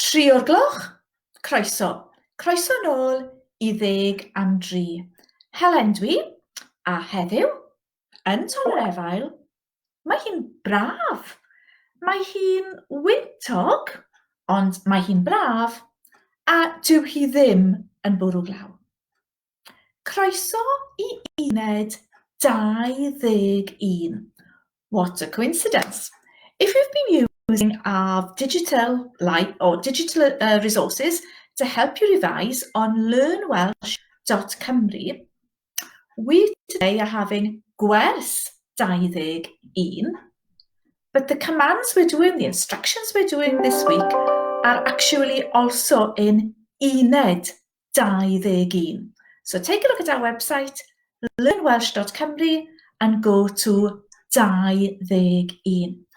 3 o'r gloch, croeso. Croeso nôl I 10 am 3. Helen dwi, a heddiw, yn Ton yr Efail, mae hi'n braf. Mae hi'n wyntog, ond mae hi'n braf, a dyw hi ddim yn bwrw glaw. Croeso I uned 21. What a coincidence. If you've been using our digital resources to help you revise on learnwelsh.cymru, we today are having Gwers 21, but the commands we're doing, the instructions we're doing this week are actually also in uned 21. So take a look at our website, learnwelsh.cymru, and go to 21.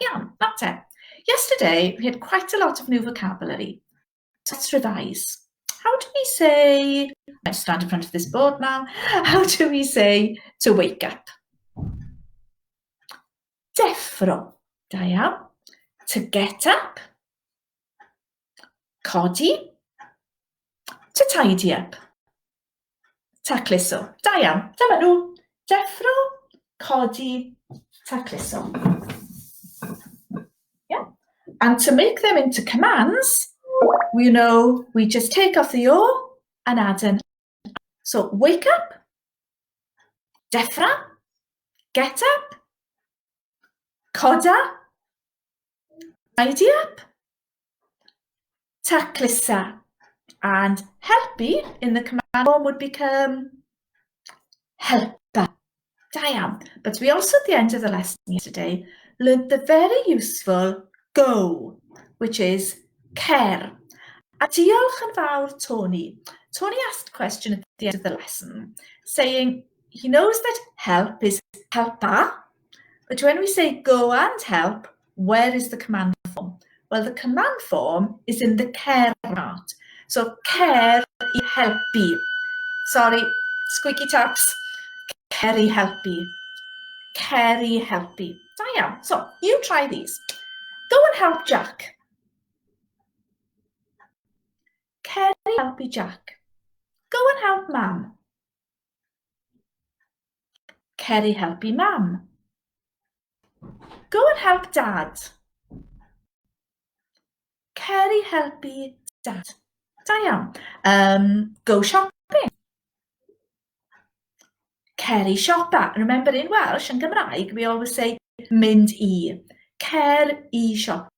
Yeah, that's it. Yesterday, we had quite a lot of new vocabulary. Let's revise. How do we say, I stand in front of this board now, how do we say to wake up? Deffro, da iawn. To get up. Codi. To tidy up. Tacluso, da iawn. Dyma nhw. Deffro, codi, tacluso. Yeah. And to make them into commands, we know we just take off the O and add an. So wake up, deffra, get up, coda, tidy up, taclusa, and helpu in the command form would become helper. Diam. But we also at the end of the lesson yesterday learned the very useful go, which is cer. A diolch yn fawr, Tony. Tony asked a question at the end of the lesson, saying he knows that help is helpa, but when we say go and help, where is the command form? Well, the command form is in the cer part. So cer I helpu. Sorry, squeaky taps. Cer I helpu. Cer I helpu. Diam. So you try these. Go and help Jack. Cer I helpu Jack. Go and help Mam. Cer I helpu Mam. Go and help Dad. Cer I helpu Dad. Da iawn. Go shopping. Cer I siopa. Remember in Welsh and Gymraeg, we always say mynd I. Cer I siopa.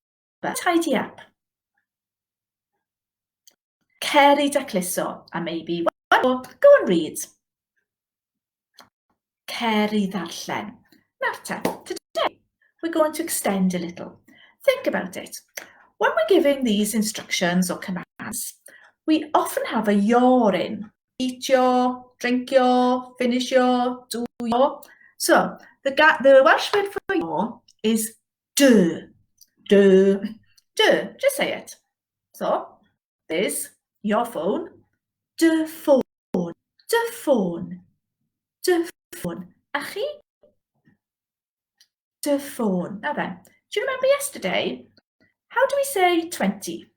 Tidy up. Cer I dacluso. And maybe one more. Go and read. Cer I ddarllen. Now, today we're going to extend a little. Think about it. When we're giving these instructions or commands, we often have a your in. Eat your, drink your, finish your, do your. So the Welsh word for your is do. Do. Do. Just say it. So there's your phone. Dy ffôn. Dy ffôn. Dy ffôn. A chi? Dy ffôn. Now then, do you remember yesterday? How do we say 20?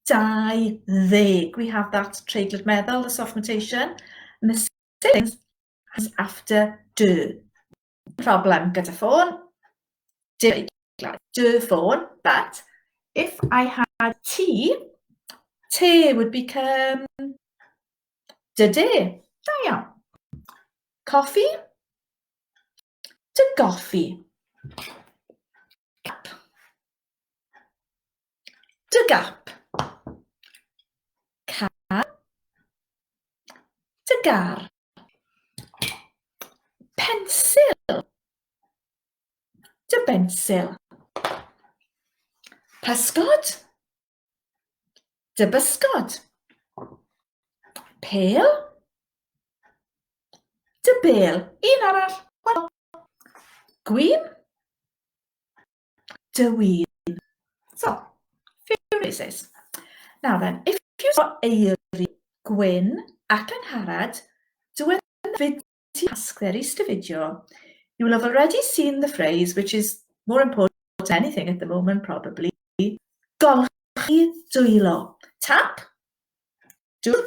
20. We have that treigl meddwl, the soft mutation, and the same as after do. Problem gyda ffôn, dy ffôn, but if I had tea, te would become dy de. Da iawn. Coffee, dy goffi. Gap. Dy gap. Dy gar. Pensil. Dy bensil. Pysgod. Dy bysgod. Pêl. Dy bêl. Un arall. Well, gwyn. Dy wyn. So, few phrases. Now then, if you saw eiri, gwyn ac angharad, diwedd the video task there is to video, you will have already seen the phrase, which is more important than anything at the moment, probably, golchi dwylo. Tap, dŵr,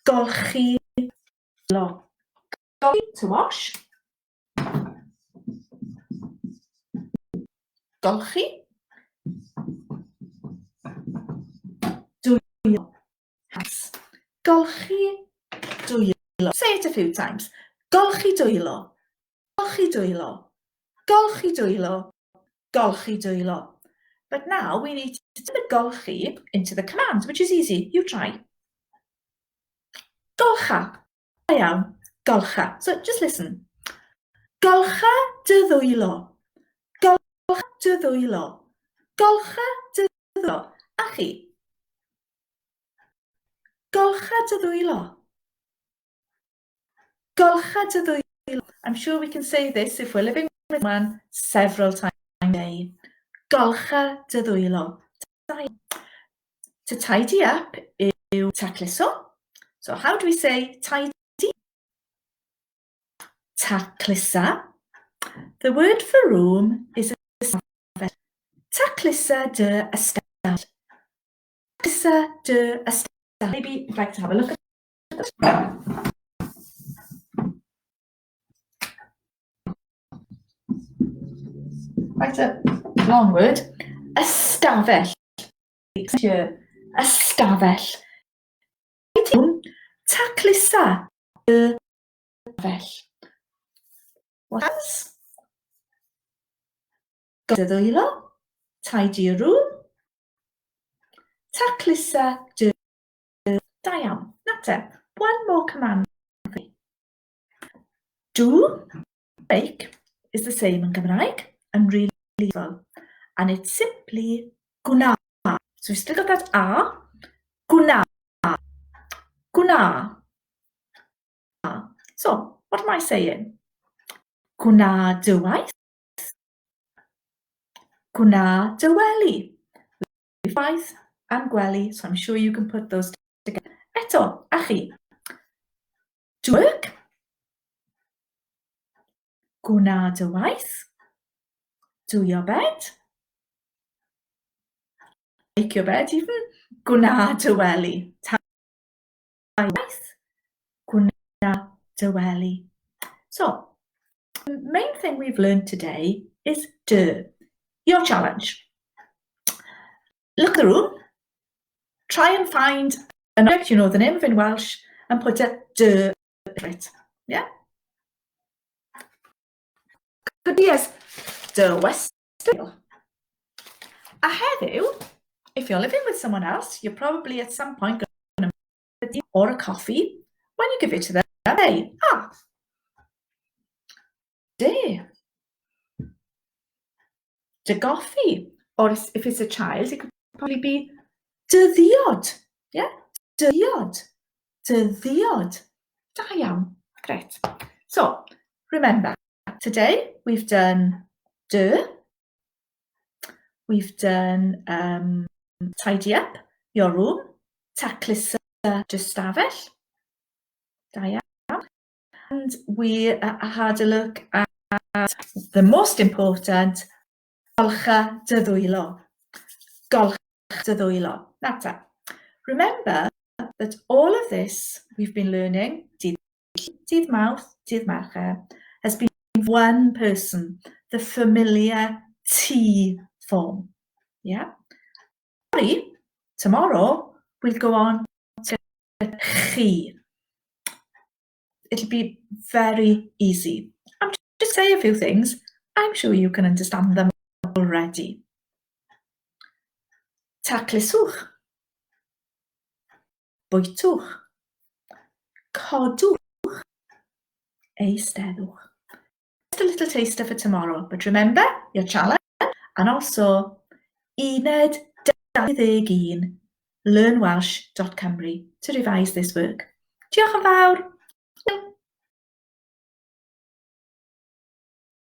golchi dwylo. Golchi, to wash. Golchi, dwylo. Golchi dwylo. Say it a few times. Golchi dwylo. Golchi dwylo. Golchi dwylo. Golchi dwylo. But now we need to turn the golchi into the command, which is easy. You try. Golcha. Da iawn. Golcha. So just listen. Golcha dy ddwylo. Golcha dy ddwylo. Golcha dy ddwylo. A chi? Golcha dy ddwylo. Golcha dy ddwylo. I'm sure we can say this if we're living with one several times a day. Golcha dy ddwylo. To tidy up yw tacluso. So how do we say tidy? Taclusa. The word for room is ystafell. Taclusa dy ystafell. Taclusa dy ystafell. Maybe you'd like to have a look at this. Quite a long word. Ystafell. Ystafell. Taclusa dy ystafell. What else? Dy ddwylo. Tidy your room. Taclusa dy. Da iawn. That's it. One more command. Do, make, is the same in Gymraeg and really simple. And it's simply gwna. So we've still got that a. Gwna. Gwna. So, what am I saying? Gwna dy waith. Gwna dy wely. Waith and gwely, so I'm sure you can put those together. Eto, a chi. Do work. Gwna dy waith. Do your bed. Make your bed even. Gwna dy wely. Waith. Gwna dy wely. So, the main thing we've learned today is dy. Your challenge. Look at the room. Try and find an object, you know the name of in Welsh, and put a dy in it. Yeah? Could be as dy western. A heddiw, if you're living with someone else, you're probably at some point going to make a tea or a coffee. When you give it to them, they dy. Dy goffi. Or if it's a child, it could probably be dy ddiod. Yeah? Dy ddiod. Dy ddiod. Da iawn. Great. So, remember, today we've done dy. We've done tidy up your room. Taclusa dy stafell. Da iawn. And we had a look at the most important, golcha dy ddwylo. Golcha dy ddwylo. That's it. Remember that all of this we've been learning, dydd mawrth, dydd Mercher, has been one person, the familiar T form. Yeah? Tomorrow we'll go on to chi. It'll be very easy. I'm just say a few things. I'm sure you can understand them already. Tacluswch. Bwytwch. Codwch. Eisteddwch. Just a little taster for tomorrow, but remember your challenge and also uned 21 learnwelsh.cymru to revise this work. Diolch yn fawr.